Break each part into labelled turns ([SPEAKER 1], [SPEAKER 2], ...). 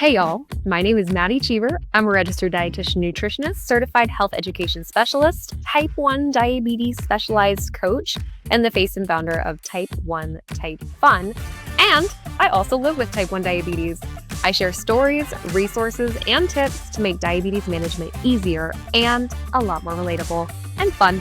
[SPEAKER 1] Hey y'all, my name is Madi Cheever. I'm a registered dietitian nutritionist, certified health education specialist, type 1 diabetes specialized coach, and the face and founder of Type 1 Type Fun. And I also live with type 1 diabetes. I share stories, resources, and tips to make diabetes management easier and a lot more relatable and fun.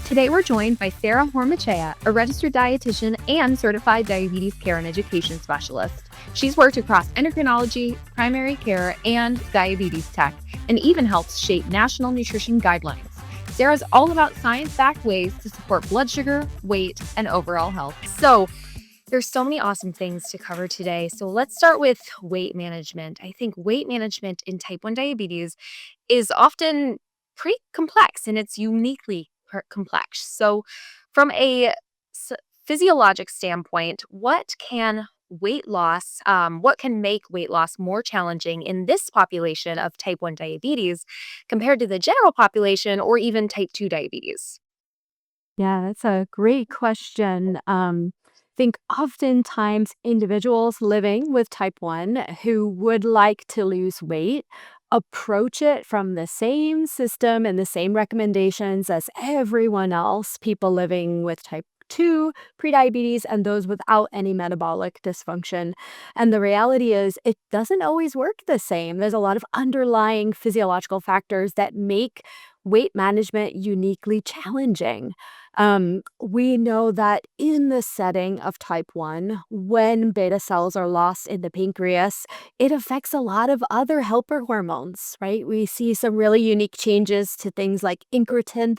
[SPEAKER 1] Today, we're joined by Sarah Hormachea, a registered dietitian and certified diabetes care and education specialist. She's worked across endocrinology, primary care, and diabetes tech, and even helps shape national nutrition guidelines. Sarah's all about science-backed ways to support blood sugar, weight, and overall health. So, there's so many awesome things to cover today. So let's start with weight management. I think weight management in type 1 diabetes is often pretty complex, and it's uniquely complex. So from a physiologic standpoint, what can make weight loss more challenging in this population of type 1 diabetes compared to the general population or even type 2 diabetes?
[SPEAKER 2] Yeah, that's a great question. Think oftentimes individuals living with type 1 who would like to lose weight approach it from the same system and the same recommendations as everyone else, people living with type 2, prediabetes, and those without any metabolic dysfunction. And the reality is, it doesn't always work the same. There's a lot of underlying physiological factors that make weight management uniquely challenging. We know that in the setting of type 1, when beta cells are lost in the pancreas, it affects a lot of other helper hormones, right? We see some really unique changes to things like incretin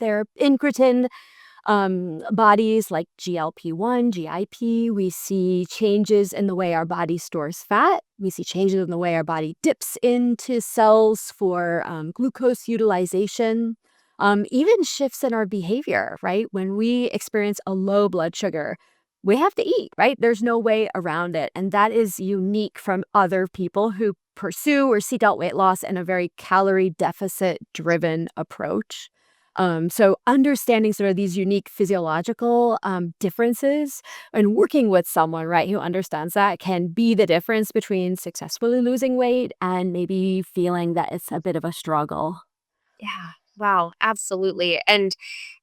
[SPEAKER 2] bodies like GLP-1, GIP. We see changes in the way our body stores fat. We see changes in the way our body dips into cells for glucose utilization. Even shifts in our behavior, right? When we experience a low blood sugar, we have to eat, right? There's no way around it. And that is unique from other people who pursue or seek out weight loss in a very calorie deficit driven approach. So understanding sort of these unique physiological differences and working with someone, right, who understands that can be the difference between successfully losing weight and maybe feeling that it's a bit of a struggle.
[SPEAKER 1] Yeah. Wow, absolutely. And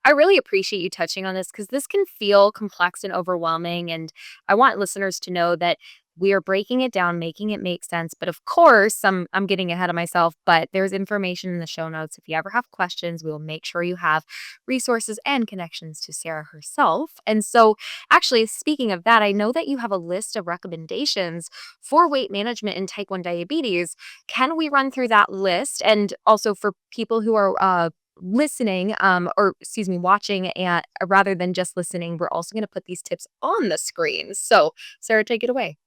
[SPEAKER 1] I really appreciate you touching on this because this can feel complex and overwhelming. And I want listeners to know that we are breaking it down, making it make sense. But of course, I'm getting ahead of myself, but there's information in the show notes. If you ever have questions, we will make sure you have resources and connections to Sarah herself. And so, actually, speaking of that, I know that you have a list of recommendations for weight management in type 1 diabetes. Can we run through that list? And also for people who are listening, or excuse me, watching, and rather than just listening, we're also going to put these tips on the screen. So, Sarah, take it away.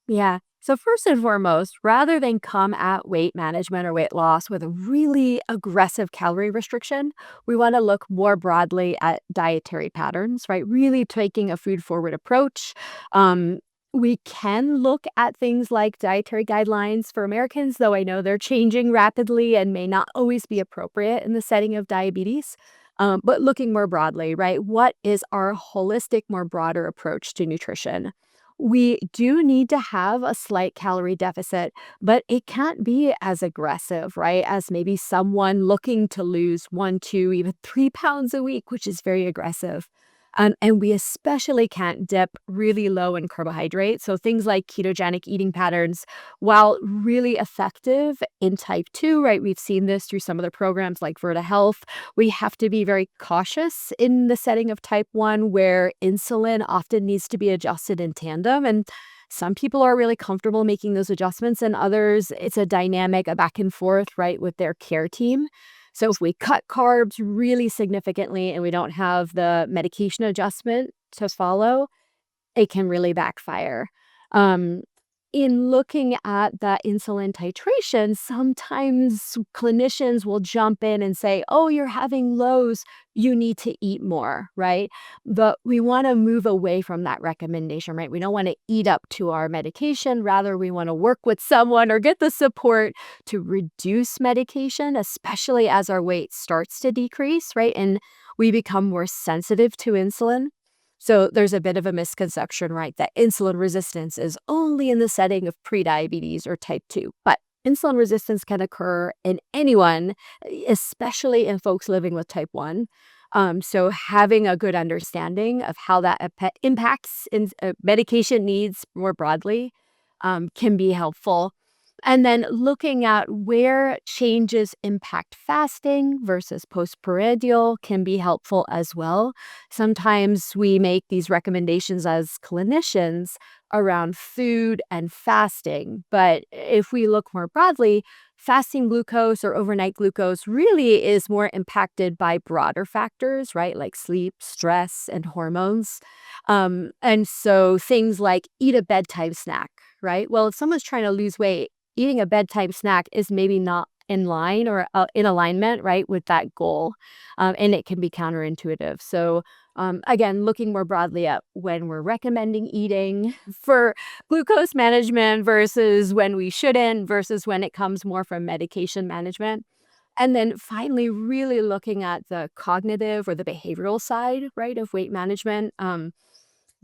[SPEAKER 2] Yeah. So, first and foremost, rather than come at weight management or weight loss with a really aggressive calorie restriction, we want to look more broadly at dietary patterns, right? Really taking a food forward approach. Um, we can look at things like dietary guidelines for Americans, though I know they're changing rapidly and may not always be appropriate in the setting of diabetes. But looking more broadly, right? What is our holistic, more broader approach to nutrition? We do need to have a slight calorie deficit, but it can't be as aggressive, right? As maybe someone looking to lose 1, 2, even 3 pounds a week, which is very aggressive. And we especially can't dip really low in carbohydrates. So things like ketogenic eating patterns, while really effective in type 2, right? We've seen this through some of the programs like Virta Health. We have to be very cautious in the setting of type 1 where insulin often needs to be adjusted in tandem. And some people are really comfortable making those adjustments, and others, it's a dynamic, a back and forth, right, with their care team. So if we cut carbs really significantly and we don't have the medication adjustment to follow, it can really backfire. Um, in looking at that insulin titration, sometimes clinicians will jump in and say, oh, you're having lows, you need to eat more, right? But we want to move away from that recommendation, right? We don't want to eat up to our medication. Rather, we want to work with someone or get the support to reduce medication, especially as our weight starts to decrease, right? And we become more sensitive to insulin. So there's a bit of a misconception, right, that insulin resistance is only in the setting of prediabetes or type 2. But insulin resistance can occur in anyone, especially in folks living with type 1. So having a good understanding of how that impacts medication needs more broadly can be helpful. And then looking at where changes impact fasting versus postprandial can be helpful as well. Sometimes we make these recommendations as clinicians around food and fasting. But if we look more broadly, fasting glucose or overnight glucose really is more impacted by broader factors, right? Like sleep, stress, and hormones. And so things like eat a bedtime snack, right? Well, if someone's trying to lose weight, eating a bedtime snack is maybe not in line or in alignment, right, with that goal. And it can be counterintuitive. So, again, looking more broadly at when we're recommending eating for glucose management versus when we shouldn't, versus when it comes more from medication management. And then finally, really looking at the cognitive or the behavioral side, right, of weight management.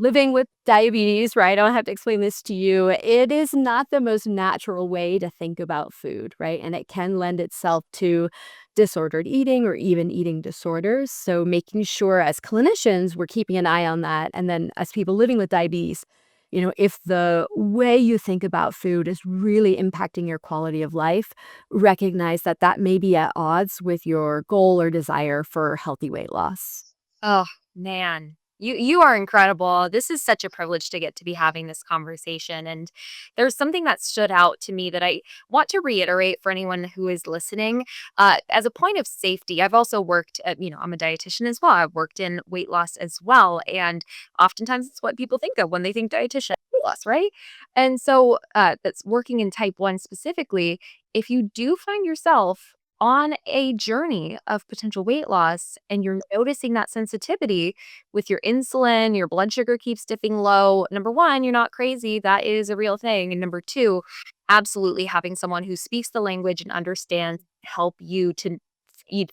[SPEAKER 2] Living with diabetes, right? I don't have to explain this to you. It is not the most natural way to think about food, right? And it can lend itself to disordered eating or even eating disorders. So making sure as clinicians, we're keeping an eye on that. And then as people living with diabetes, if the way you think about food is really impacting your quality of life, recognize that that may be at odds with your goal or desire for healthy weight loss.
[SPEAKER 1] Oh, man. You are incredible. This is such a privilege to get to be having this conversation. And there's something that stood out to me that I want to reiterate for anyone who is listening. As a point of safety, I've also worked at, I'm a dietitian as well. I've worked in weight loss as well. And oftentimes it's what people think of when they think dietitian weight loss, right? And so that's working in type 1 specifically. If you do find yourself on a journey of potential weight loss and you're noticing that sensitivity with your insulin, your blood sugar keeps dipping low. Number one, you're not crazy. That is a real thing. And number two, absolutely having someone who speaks the language and understands help you to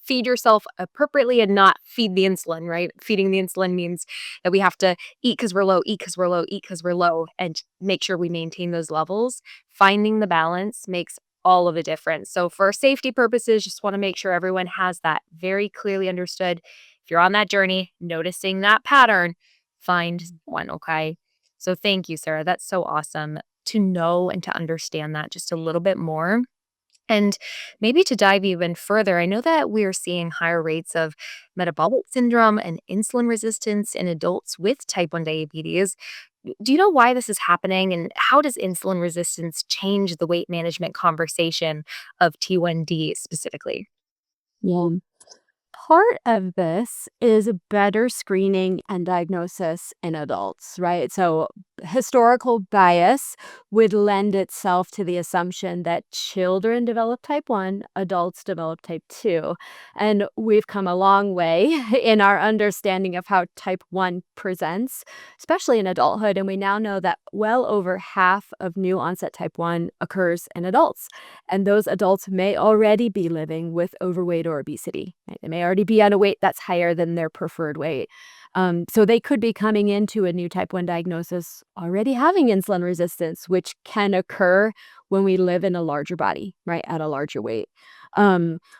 [SPEAKER 1] feed yourself appropriately and not feed the insulin, right? Feeding the insulin means that we have to eat because we're low, eat because we're low, eat because we're low, and make sure we maintain those levels. Finding the balance makes all of the difference. So for safety purposes, just want to make sure everyone has that very clearly understood. If you're on that journey, noticing that pattern, find one, okay? So thank you, Sarah. That's so awesome to know and to understand that just a little bit more. And maybe to dive even further, I know that we're seeing higher rates of metabolic syndrome and insulin resistance in adults with type 1 diabetes. Do you know why this is happening and how does insulin resistance change the weight management conversation of T1D specifically?
[SPEAKER 2] Yeah. Part of this is better screening and diagnosis in adults, right? So, historical bias would lend itself to the assumption that children develop type 1, adults develop type 2. And we've come a long way in our understanding of how type 1 presents, especially in adulthood. And we now know that well over half of new onset type 1 occurs in adults. And those adults may already be living with overweight or obesity. Right? They may already be on a weight that's higher than their preferred weight. So they could be coming into a new type 1 diagnosis already having insulin resistance, which can occur when we live in a larger body, right, at a larger weight.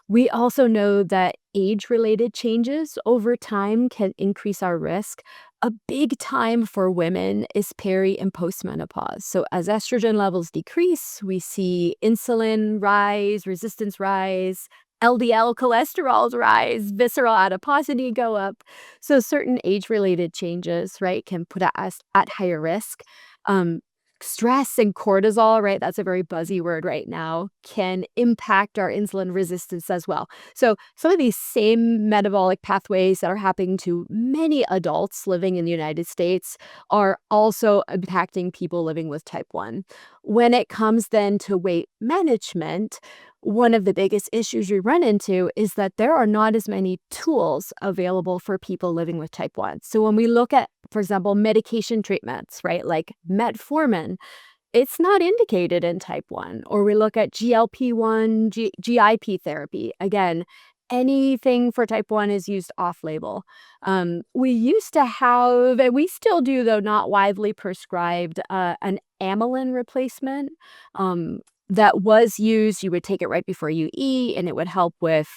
[SPEAKER 2] We also know that age-related changes over time can increase our risk. A big time for women is peri and postmenopause. So as estrogen levels decrease, we see insulin rise, resistance rise, LDL cholesterols rise, visceral adiposity go up. So certain age-related changes, right, can put us at higher risk. Um, Stress and cortisol, right, that's a very buzzy word right now, can impact our insulin resistance as well. So some of these same metabolic pathways that are happening to many adults living in the United States are also impacting people living with type 1. When it comes then to weight management, one of the biggest issues we run into is that there are not as many tools available for people living with type 1. So when we look at, for example, medication treatments, right, like metformin, it's not indicated in type 1. Or we look at GLP-1, GIP therapy. Again, anything for type 1 is used off-label. We used to have, and we still do, though not widely prescribed, an amylin replacement um, that was used. You would take it right before you eat, and it would help with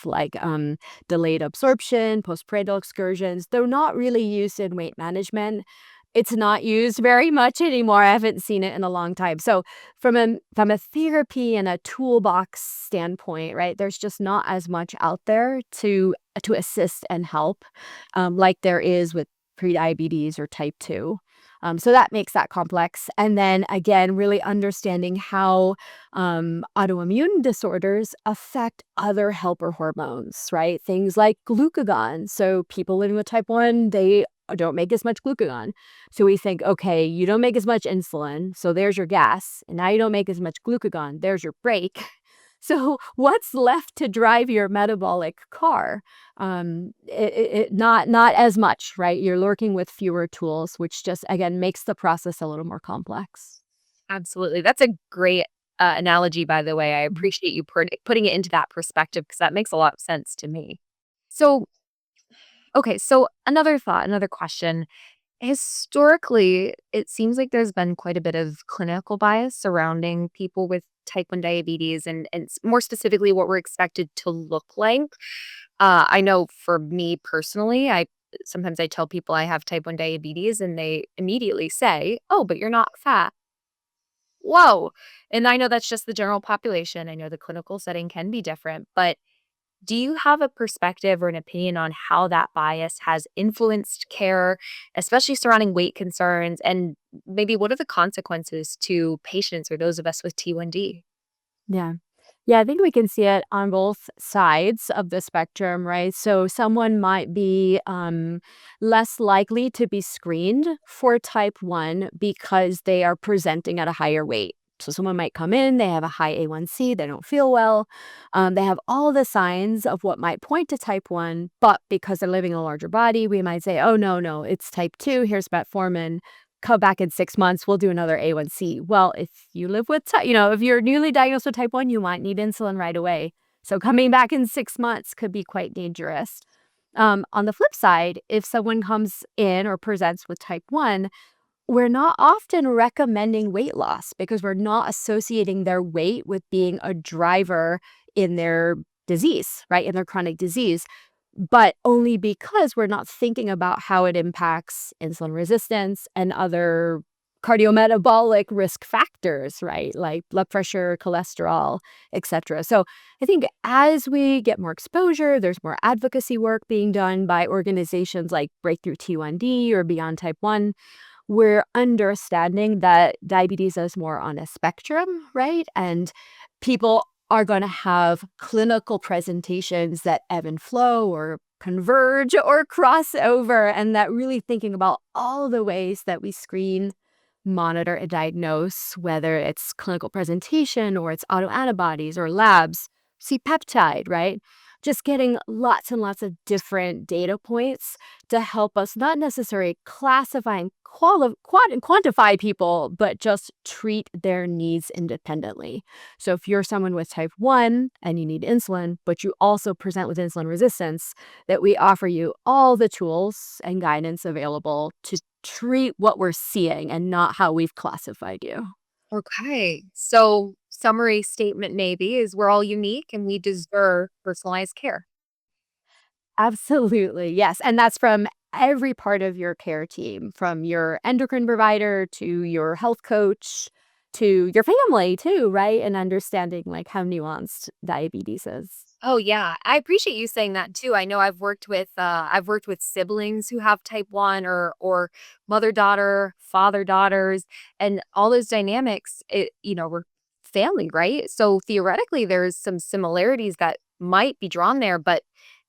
[SPEAKER 2] delayed absorption, postprandial excursions, though not really used in weight management. It's not used very much anymore. I haven't seen it in a long time. So from a therapy and a toolbox standpoint, right, there's just not as much out there to assist and help, like there is with prediabetes or type 2. So that makes that complex. And then again, really understanding how autoimmune disorders affect other helper hormones, right? Things like glucagon. So people living with type 1, they don't make as much glucagon. So we think, okay, you don't make as much insulin, so there's your gas. And now you don't make as much glucagon, there's your brake. So what's left to drive your metabolic car? Not as much, right? You're working with fewer tools, which just again makes the process a little more complex.
[SPEAKER 1] Absolutely. That's a great analogy, by the way. I
[SPEAKER 2] Mhm.
[SPEAKER 1] appreciate you putting it into that perspective because that makes a lot of sense to me. So, okay, so another thought, another question. Historically, it seems like there's been quite a bit of clinical bias surrounding people with type 1 diabetes and more specifically what we're expected to look like. I know for me personally, I tell people I have type 1 diabetes and they immediately say, "Oh, but you're not fat." Whoa. And I know that's just the general population. I know the clinical setting can be different, but do you have a perspective or an opinion on how that bias has influenced care, especially surrounding weight concerns? And maybe what are the consequences to patients or those of us with T1D?
[SPEAKER 2] Yeah. Yeah, I think we can see it on both sides of the spectrum, right? So someone might be less likely to be screened for type 1 because they are presenting at a higher weight. So someone might come in, they have a high A1C, they don't feel well. They have all the signs of what might point to type 1, but because they're living in a larger body, we might say, oh, no, no, it's type 2, here's metformin. Come back in 6 months, we'll do another A1C. Well, if you live with if you're newly diagnosed with type 1, you might need insulin right away. So coming back in 6 months could be quite dangerous. On the flip side, if someone comes in or presents with type 1, we're not often recommending weight loss because we're not associating their weight with being a driver in their disease, right? In their chronic disease, but only because we're not thinking about how it impacts insulin resistance and other cardiometabolic risk factors, right? Like blood pressure, cholesterol, etc. So I think as we get more exposure, there's more advocacy work being done by organizations like Breakthrough T1D or Beyond Type 1. We're understanding that diabetes is more on a spectrum, right? And people are going to have clinical presentations that ebb and flow or converge or cross over, and that really thinking about all the ways that we screen, monitor, and diagnose, whether it's clinical presentation or it's autoantibodies or labs, C-peptide, right? Just getting lots and lots of different data points to help us not necessarily classify and quantify people, but just treat their needs independently. So if you're someone with type 1 and you need insulin, but you also present with insulin resistance, that we offer you all the tools and guidance available to treat what we're seeing and not how we've classified you.
[SPEAKER 1] Okay. So, summary statement maybe is we're all unique and we deserve personalized care.
[SPEAKER 2] Absolutely, yes, and that's from every part of your care team, from your endocrine provider to your health coach to your family too, right? And understanding, like, how nuanced diabetes is.
[SPEAKER 1] Oh yeah, I appreciate you saying that too. I know I've worked with siblings who have type 1 or mother-daughter, father-daughters, and all those dynamics, we're family, right? So theoretically there's some similarities that might be drawn there, but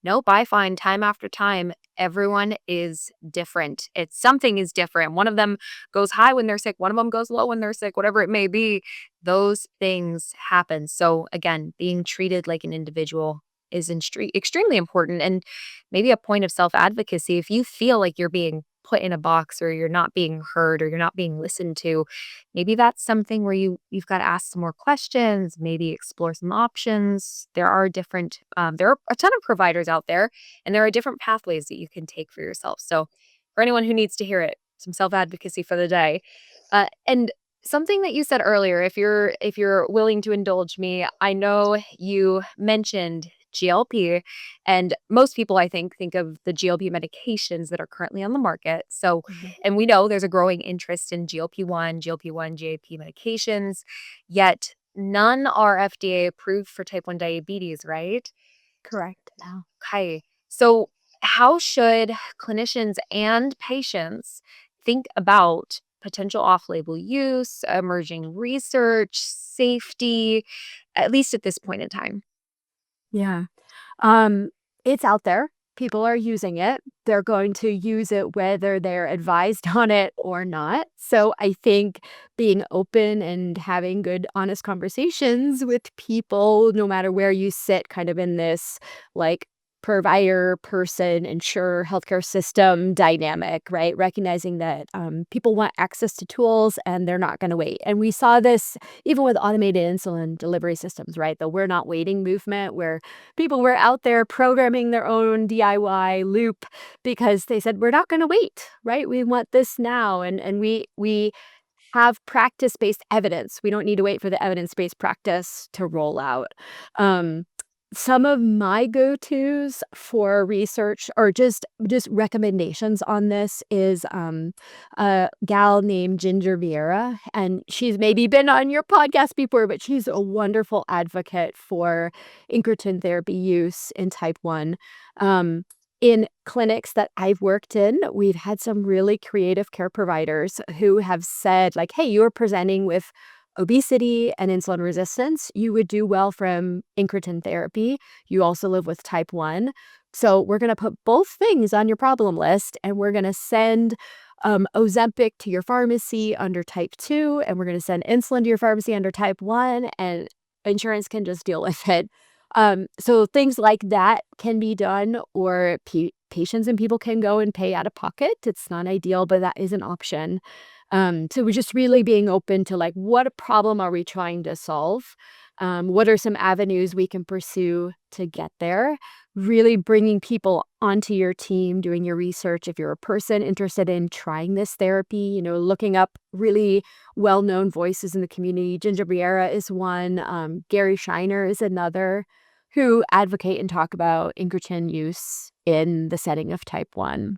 [SPEAKER 1] nope, I find time after time everyone is different. It's something is different. One of them goes high when they're sick, one of them goes low when they're sick, whatever it may be, those things happen. So again, being treated like an individual is extremely important and maybe a point of self-advocacy. If you feel like you're being put in a box or you're not being heard or you're not being listened to, maybe that's something where you've got to ask some more questions, maybe explore some options. There are a ton of providers out there, and there are different pathways that you can take for yourself. So, for anyone who needs to hear it, some self advocacy for the day. And something that you said earlier, if you're willing to indulge me, I know you mentioned GLP, and most people I think of the GLP medications that are currently on the market. So,
[SPEAKER 2] Mhm.
[SPEAKER 1] and we know there's a growing interest in GLP-1, GAP medications, yet none are FDA approved for type 1 diabetes, right?
[SPEAKER 2] Correct. Yeah.
[SPEAKER 1] Okay. So, how should clinicians and patients think about potential off label use, emerging research, safety, at least at this point in time?
[SPEAKER 2] Yeah. Um, it's out there. People are using it. They're going to use it whether they're advised on it or not. So I think being open and having good, honest conversations with people, no matter where you sit, kind of in this like provider, person, insurer, healthcare system dynamic, right? Recognizing that people want access to tools and they're not going to wait. And we saw this even with automated insulin delivery systems, right? The we're not waiting movement, where people were out there programming their own DIY loop because they said, "We're not gonna wait, right? We want this now." And we have practice-based evidence. We don't need to wait for the evidence-based practice to roll out. Um, some of my go-tos for research or just recommendations on this is, a gal named Ginger Vieira, and she's maybe been on your podcast before, but she's a wonderful advocate for incretin therapy use in type 1. In clinics that I've worked in, we've had some really creative care providers who have said, like, "Hey, you're presenting with obesity and insulin resistance. You would do well from incretin therapy. You also live with type 1. So we're going to put both things on your problem list, and we're going to send Ozempic to your pharmacy under type 2, and we're going to send insulin to your pharmacy under type 1, and insurance can just deal with it." So things like that can be done, or patients and people can go and pay out of pocket. It's not ideal, but that is an option. So we're just really being open to like, what problem are we trying to solve? What are some avenues we can pursue to get there? Really bringing people onto your team, doing your research. If you're a person interested in trying this therapy, looking up really well-known voices in the community. Ginger Briera is one. Gary Shiner is another, who advocate and talk about incretin use in the setting of type 1.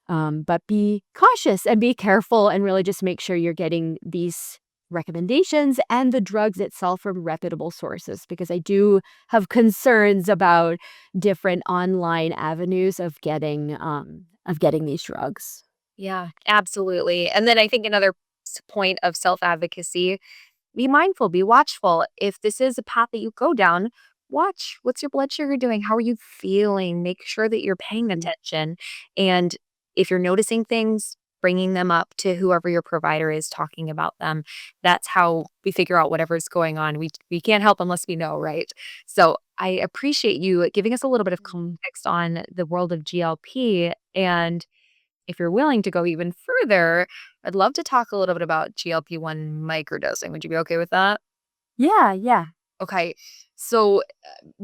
[SPEAKER 2] But be cautious and be careful and really just make sure you're getting these recommendations and the drugs itself from reputable sources, because I do have concerns about different online avenues of getting these drugs.
[SPEAKER 1] Yeah, absolutely. And then I think another point of self advocacy, be mindful, be watchful. If this is a path that you go down, watch what's your blood sugar doing? How are you feeling? Make sure that you're paying
[SPEAKER 2] Mm.
[SPEAKER 1] attention. And if you're noticing things, bringing them up to whoever your provider is, talking about them. That's how we figure out whatever's going on. We can't help unless we know, right? So I appreciate you giving us a little bit of context on the world of GLP. And if you're willing to go even further, I'd love to talk a little bit about GLP-1 microdosing. Would you be okay with that?
[SPEAKER 2] Yeah, yeah.
[SPEAKER 1] Okay. So,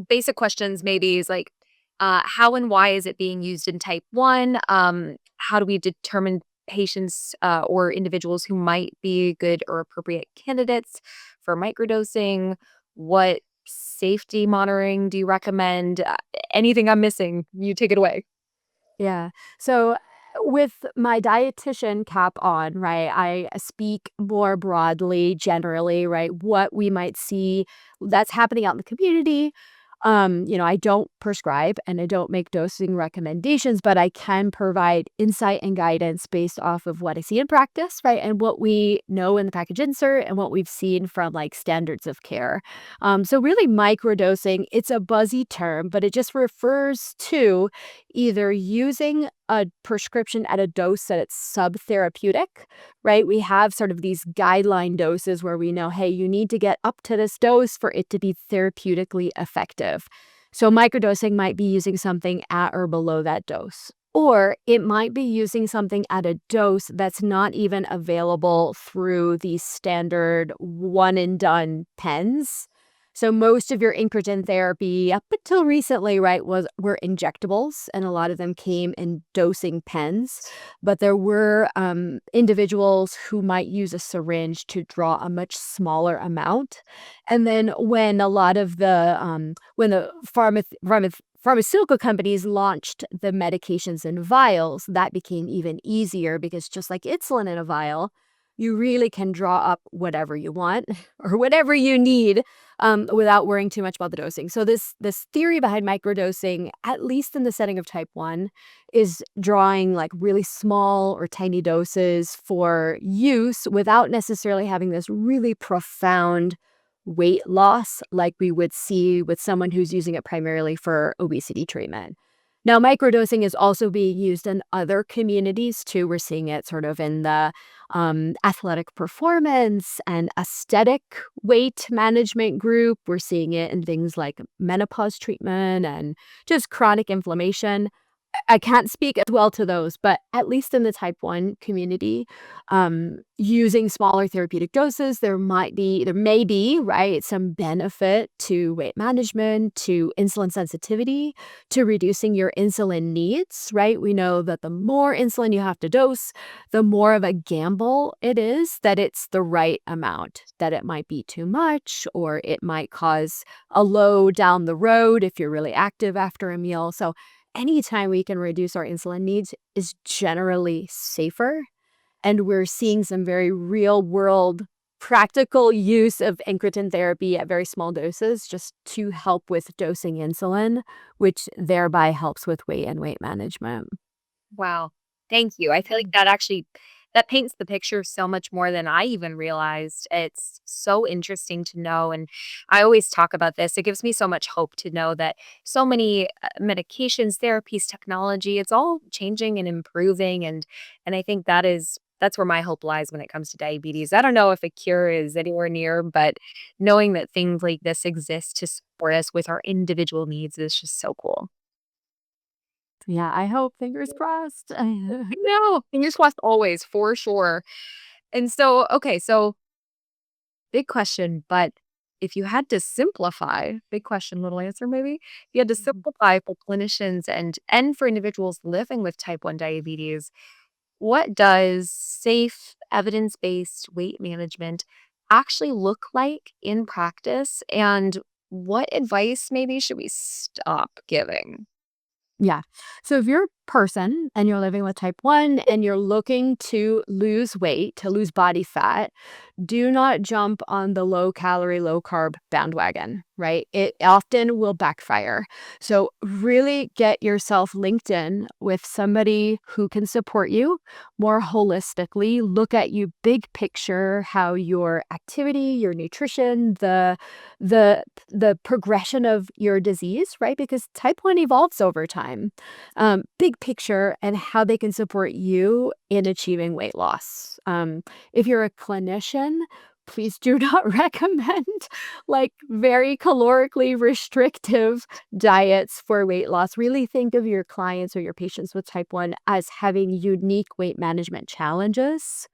[SPEAKER 1] basic questions maybe is like, how and why is it being used in type 1? How do we determine patients or individuals who might be good or appropriate candidates for microdosing? What safety monitoring do you recommend? Anything I'm missing, you take it away.
[SPEAKER 2] Yeah. So with my dietitian cap on, right, I speak more broadly, generally, right, what we might see that's happening out in the community. I don't prescribe and I don't make dosing recommendations, but I can provide insight and guidance based off of what I see in practice, right? And what we know in the package insert and what we've seen from like standards of care. So really microdosing, it's a buzzy term, but it just refers to either using a prescription at a dose that it's subtherapeutic, right? We have sort of these guideline doses where we know, hey, you need to get up to this dose for it to be therapeutically effective. So microdosing might be using something at or below that dose. Or it might be using something at a dose that's not even available through the standard one and done pens. So most of your incretin therapy up until recently, right, were injectables, and a lot of them came in dosing pens. But there were individuals who might use a syringe to draw a much smaller amount. And then when a lot of the when the pharmaceutical companies launched the medications in vials, that became even easier because just like insulin in a vial, you really can draw up whatever you want or whatever you need without worrying too much about the dosing. So this theory behind microdosing, at least in the setting of type 1, is drawing like really small or tiny doses for use without necessarily having this really profound weight loss like we would see with someone who's using it primarily for obesity treatment. Now, microdosing is also being used in other communities too. We're seeing it sort of in the athletic performance and aesthetic weight management group. We're seeing it in things like menopause treatment and just chronic inflammation. I can't speak as well to those, but at least in the type 1 community, using smaller therapeutic doses, there may be, right, some benefit to weight management, to insulin sensitivity, to reducing your insulin needs, right? We know that the more insulin you have to dose, the more of a gamble it is that it's the right amount, that it might be too much, or it might cause a low down the road if you're really active after a meal. So anytime we can reduce our insulin needs is generally safer. And we're seeing some very real world practical use of incretin therapy at very small doses just to help with dosing insulin, which thereby helps with weight and weight management.
[SPEAKER 1] Wow. Thank you. I feel like that paints the picture so much more than I even realized. It's so interesting to know, and I always talk about this. It gives me so much hope to know that so many medications, therapies, technology, it's all changing and improving, and I think that's where my hope lies when it comes to diabetes. I don't know if a cure is anywhere near, but knowing that things like this exist to support us with our individual needs is just so cool.
[SPEAKER 2] Yeah, I hope. Fingers crossed.
[SPEAKER 1] No, fingers crossed always, for sure. And so, okay, so big question, but if you had to simplify, big question, little answer maybe. If you had to
[SPEAKER 2] Mhm.
[SPEAKER 1] simplify for clinicians and for individuals living with type 1 diabetes, what does safe, evidence-based weight management actually look like in practice? And what advice maybe should we stop giving?
[SPEAKER 2] Yeah. So if you're a person and you're living with type 1 and you're looking to lose weight, to lose body fat, do not jump on the low calorie, low carb bandwagon, right? It often will backfire. So, really get yourself linked in with somebody who can support you more holistically. Look at you big picture, how your activity, your nutrition, the progression of your disease, right? Because type 1 evolves over time. Big picture and how they can support you in achieving weight loss. If you're a clinician, please do not recommend like very calorically restrictive diets for weight loss. Really think of your clients or your patients with type 1 as having unique weight management challenges.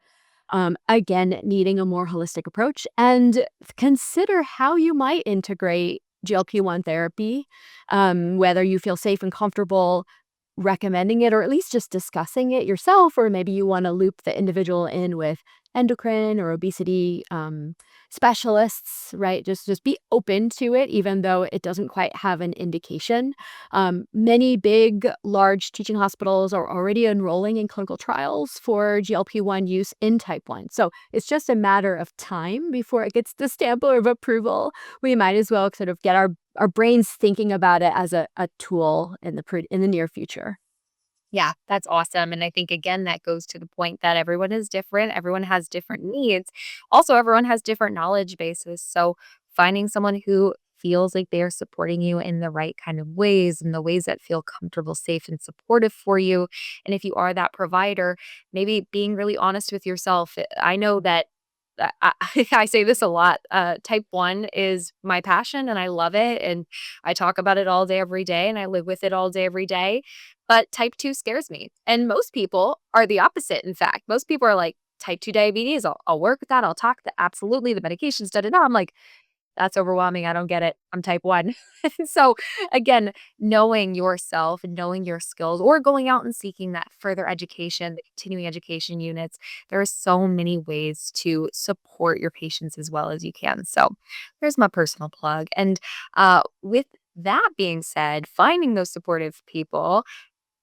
[SPEAKER 2] Again, needing a more holistic approach and consider how you might integrate GLP-1 therapy, whether you feel safe and comfortable recommending it or at least just discussing it yourself, or maybe you want to loop the individual in with endocrine or obesity specialists, right? Just be open to it, even though it doesn't quite have an indication. Many big, large teaching hospitals are already enrolling in clinical trials for GLP-1 use in type 1. So it's just a matter of time before it gets the stamp of approval. We might as well sort of get our brains thinking about it as a tool in in the near future.
[SPEAKER 1] Yeah, that's awesome. And I think, again, that goes to the point that everyone is different. Everyone has different needs. Also, everyone has different knowledge bases. So, finding someone who feels like they are supporting you in the right kind of ways, in the ways that feel comfortable, safe, and supportive for you. And if you are that provider, maybe being really honest with yourself. I know that I say this a lot. Type 1 is my passion and I love it. And I talk about it all day, every day, and I live with it all day, every day. But type 2 scares me. And most people are the opposite. In fact, most people are like, type 2 diabetes, I'll work with that. I'll talk that. Absolutely. The medication's da. I'm like, that's overwhelming. I don't get it. I'm type 1. So again, knowing yourself and knowing your skills or going out and seeking that further education, the continuing education units, there are so many ways to support your patients as well as you can. So there's my personal plug. And with that being said, finding those supportive people,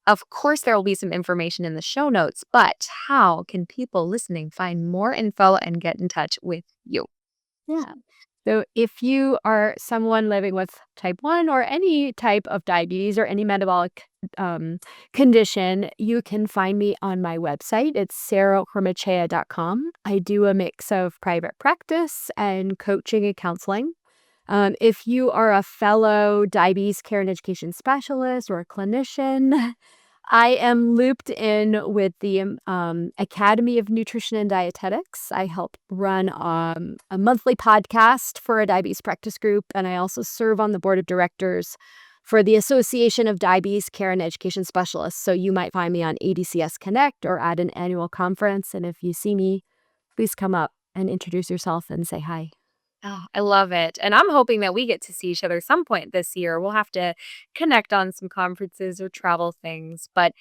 [SPEAKER 1] of course, there will be some information in the show notes, but how can people listening find more info and get in touch with you?
[SPEAKER 2] Yeah. So if you are someone living with type 1 or any type of diabetes or any metabolic condition, you can find me on my website. It's sarahhormachea.com. I do a mix of private practice and coaching and counseling. If you are a fellow diabetes care and education specialist or a clinician, I am looped in with the Academy of Nutrition and Dietetics. I help run a monthly podcast for a diabetes practice group, and I also serve on the board of directors for the Association of Diabetes Care and Education Specialists. So you might find me on ADCS Connect or at an annual conference. And if you see me, please come up and introduce yourself and say hi.
[SPEAKER 1] Oh, I love it. And I'm hoping that we get to see each other some point this year. We'll have to connect on some conferences or travel things. But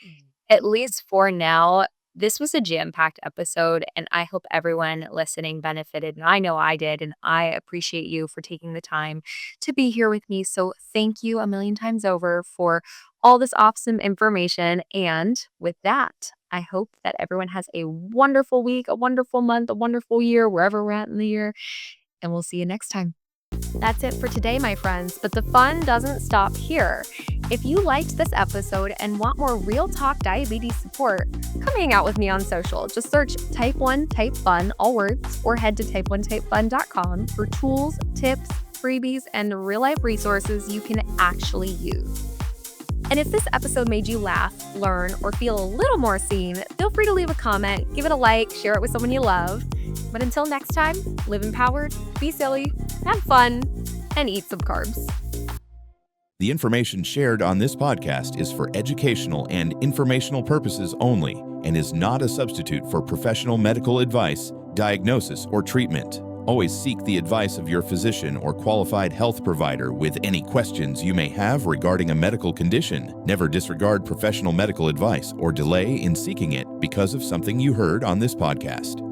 [SPEAKER 1] at least for now, this was a jam-packed episode, and I hope everyone listening benefited. And I know I did, and I appreciate you for taking the time to be here with me. So thank you a million times over for all this awesome information. And with that, I hope that everyone has a wonderful week, a wonderful month, a wonderful year, wherever we're at in the year. And we'll see you next time. That's it for today, my friends, but the fun doesn't stop here. If you liked this episode and want more real talk diabetes support, come hang out with me on social. Just search Type 1 Type Fun, all words, or head to type1typefun.com for tools, tips, freebies, and real-life resources you can actually use. And if this episode made you laugh, learn, or feel a little more seen, feel free to leave a comment, give it a like, share it with someone you love. But until next time, live empowered, be silly, have fun, and eat some carbs.
[SPEAKER 3] The information shared on this podcast is for educational and informational purposes only and is not a substitute for professional medical advice, diagnosis, or treatment. Always seek the advice of your physician or qualified health provider with any questions you may have regarding a medical condition. Never disregard professional medical advice or delay in seeking it because of something you heard on this podcast.